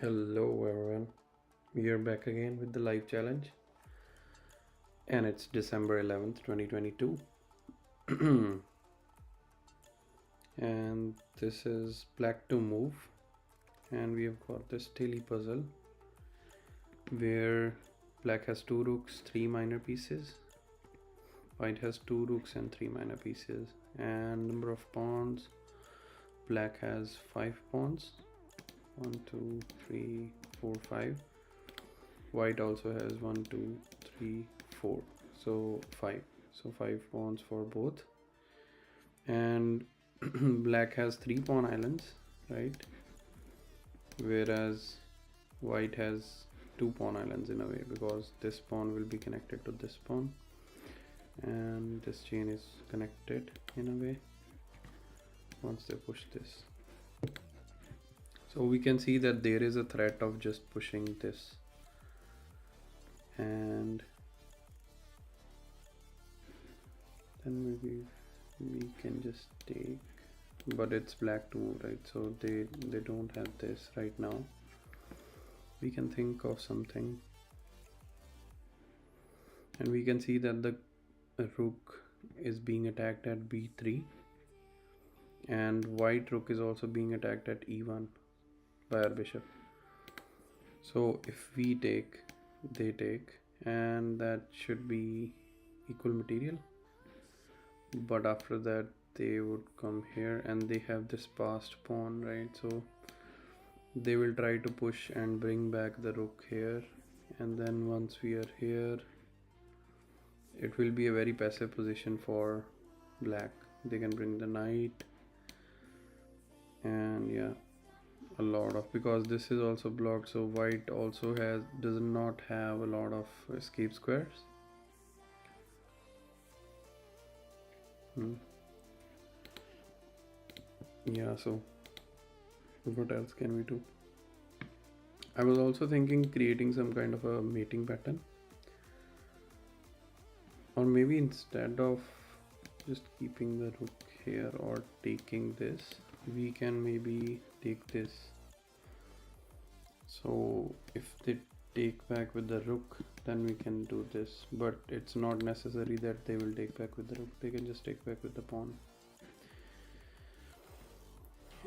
Hello everyone, we are back again with the live challenge and it's December 11th, 2022 and this is black to move and we have got this daily puzzle where black has 2 rooks, 3 minor pieces, white has 2 rooks and 3 minor pieces, and number of pawns, black has 5 pawns, 1, 2, 3, 4, 5. White also has 1, 2, 3, 4, so 5. So 5 pawns for both, and black has 3 pawn islands, right? Whereas white has 2 pawn islands in a way, because this pawn will be connected to this pawn and this chain is connected in a way once they push this. So we can see that there is a threat of just pushing this, and then maybe we can just take, but it's black to move, right? So they don't have this right now. We can think of something, and we can see that the rook is being attacked at b3 and white rook is also being attacked at e1 by our bishop. So if we take, they take, and that should be equal material, but after that they would come here and they have this passed pawn, right? So they will try to push and bring back the rook here, and then once we are here it will be a very passive position for black. They can bring the knight, and yeah, a lot of, because this is also blocked, so white also does not have a lot of escape squares. Yeah, so what else can we do? I was also thinking creating some kind of a mating pattern, or maybe instead of just keeping the rook here or taking this, we can maybe take this. So if they take back with the rook, then we can do this, but it's not necessary that they will take back with the rook. They can just take back with the pawn,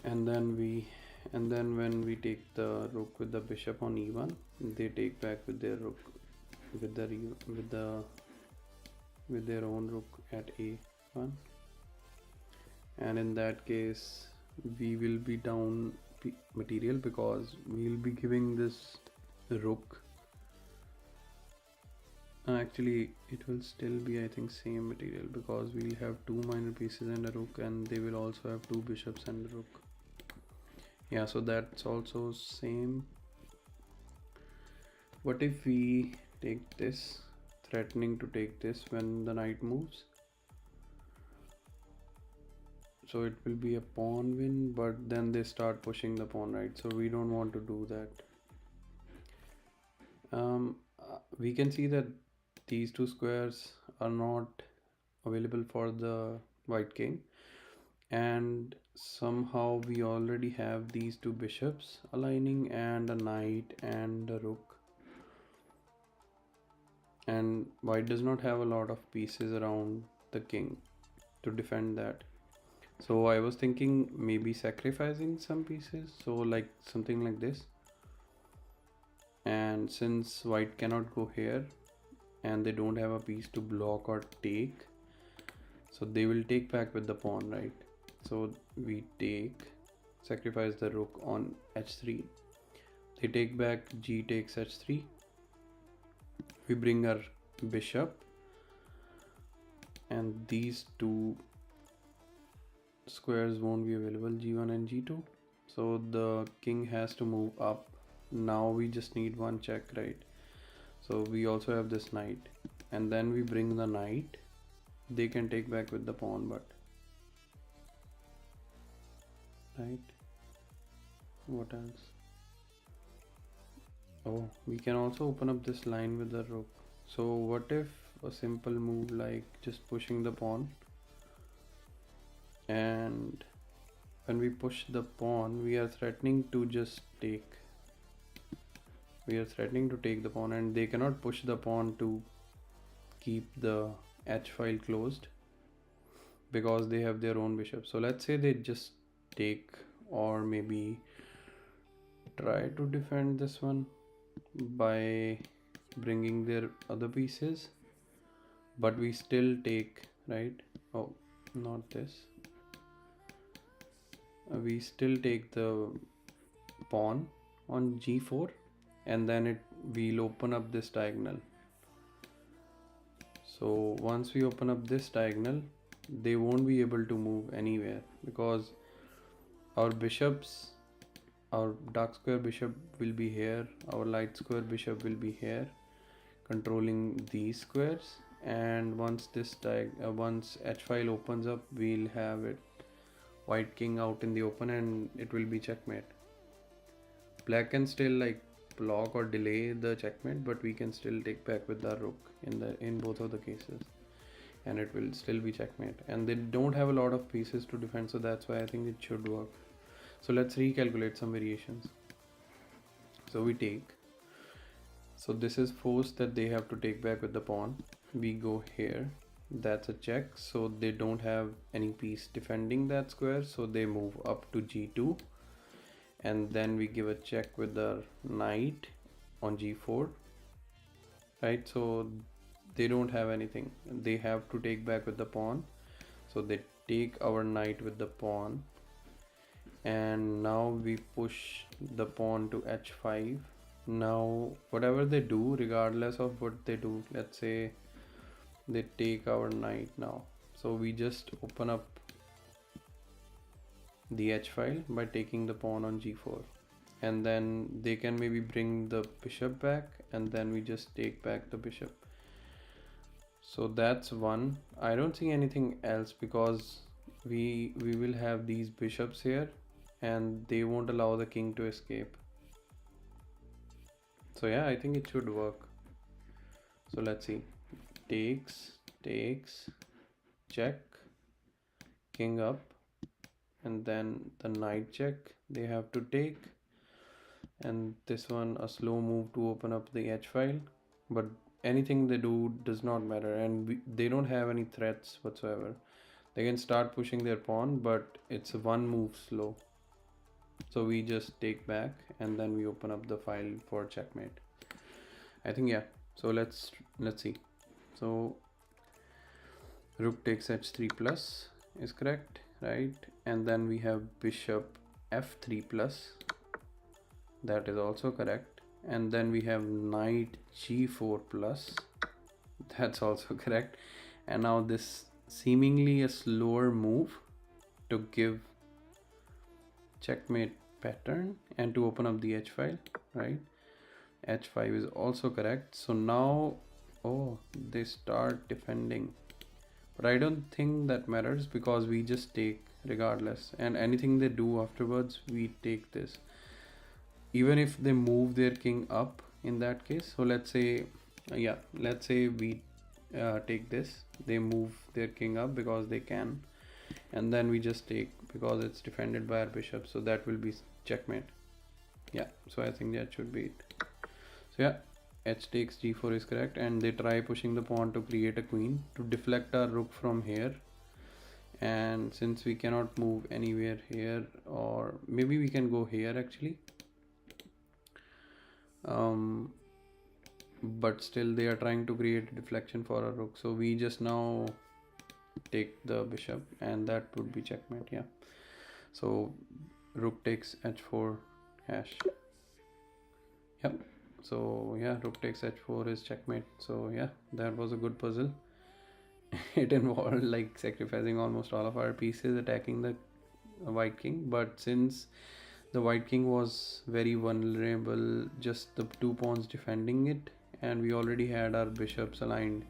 and then when we take the rook with the bishop on e1, they take back with their rook with their own rook at a1, and in that case we will be down material, because we will be giving this rook, actually it will still be, I think, same material, because we'll have 2 minor pieces and a rook, and they will also have 2 bishops and a rook. Yeah, so that's also same. What if we take this, threatening to take this when the knight moves? So it will be a pawn win, but then they start pushing the pawn, right? So we don't want to do that. We can see that these 2 squares are not available for the white king, and somehow we already have these 2 bishops aligning and a knight and a rook, and white does not have a lot of pieces around the king to defend that. So I was thinking maybe sacrificing some pieces, so like something like this, and since white cannot go here and they don't have a piece to block or take, so they will take back with the pawn, right? So we take, sacrifice the rook on h3, they take back, g takes h3, we bring our bishop, and these 2 squares won't be available, g1 and g2, so the king has to move up. Now we just need one check, right? So we also have this knight, and then we bring the knight, they can take back with the pawn, but right, what else? Oh, we can also open up this line with the rook. So what if a simple move like just pushing the pawn, and when we push the pawn we are threatening to just take, we are threatening to take the pawn, and they cannot push the pawn to keep the h file closed because they have their own bishop. So let's say they just take, or maybe try to defend this one by bringing their other pieces, but we still take, right? Oh, not this. We still take the pawn on g4, and then we'll open up this diagonal. So once we open up this diagonal, they won't be able to move anywhere because our bishops, our dark square bishop will be here, our light square bishop will be here, controlling these squares. And once this once h file opens up, we'll have it white king out in the open, and it will be checkmate. Black can still like block or delay the checkmate, but we can still take back with our rook in both of the cases, and it will still be checkmate. And they don't have a lot of pieces to defend, so that's why I think it should work. So let's recalculate some variations. So we take, so this is forced that they have to take back with the pawn. We go here, that's a check, so they don't have any piece defending that square, so they move up to g2, and then we give a check with the knight on g4, right? So they don't have anything, they have to take back with the pawn, so they take our knight with the pawn, and now we push the pawn to h5. Now whatever they do, regardless of what they do, let's say they take our knight now, so we just open up the h file by taking the pawn on g4, and then they can maybe bring the bishop back, and then we just take back the bishop. So that's one. I don't see anything else because we will have these bishops here, and they won't allow the king to escape. So yeah, I think it should work. So let's see. Takes, check, king up, and then the knight check they have to take, and this one a slow move to open up the h file, but anything they do does not matter, and they don't have any threats whatsoever. They can start pushing their pawn, but it's one move slow, so we just take back, and then we open up the file for checkmate. I think, yeah. So let's see. So rook takes h3 plus is correct, right? And then we have bishop f3 plus, that is also correct. And then we have knight g4 plus, that's also correct. And now this seemingly a slower move to give checkmate pattern and to open up the h file, right? h5 is also correct. So now, oh, they start defending, but I don't think that matters because we just take regardless, and anything they do afterwards we take this, even if they move their king up in that case. So let's say, yeah, let's say we take this, they move their king up because they can, and then we just take because it's defended by our bishop, so that will be checkmate. Yeah, so I think that should be it. So yeah, h takes g4 is correct, and they try pushing the pawn to create a queen to deflect our rook from here, and since we cannot move anywhere here, or maybe we can go here actually, but still they are trying to create a deflection for our rook, so we just now take the bishop, and that would be checkmate. Yeah, so rook takes h4 hash. Yep. So yeah, rook takes h4 is checkmate. So yeah, that was a good puzzle. It involved like sacrificing almost all of our pieces, attacking the white king, but since the white king was very vulnerable, just the two pawns defending it, and we already had our bishops aligned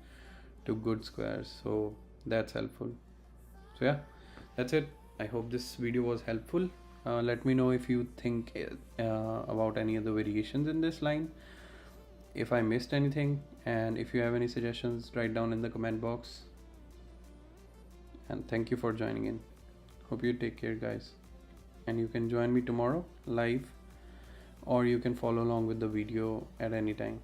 to good squares, so that's helpful. So yeah, that's it. I hope this video was helpful. Let me know if you think about any of the variations in this line, if I missed anything, and if you have any suggestions, write down in the comment box. And thank you for joining in. Hope you take care, guys, and you can join me tomorrow live or you can follow along with the video at any time.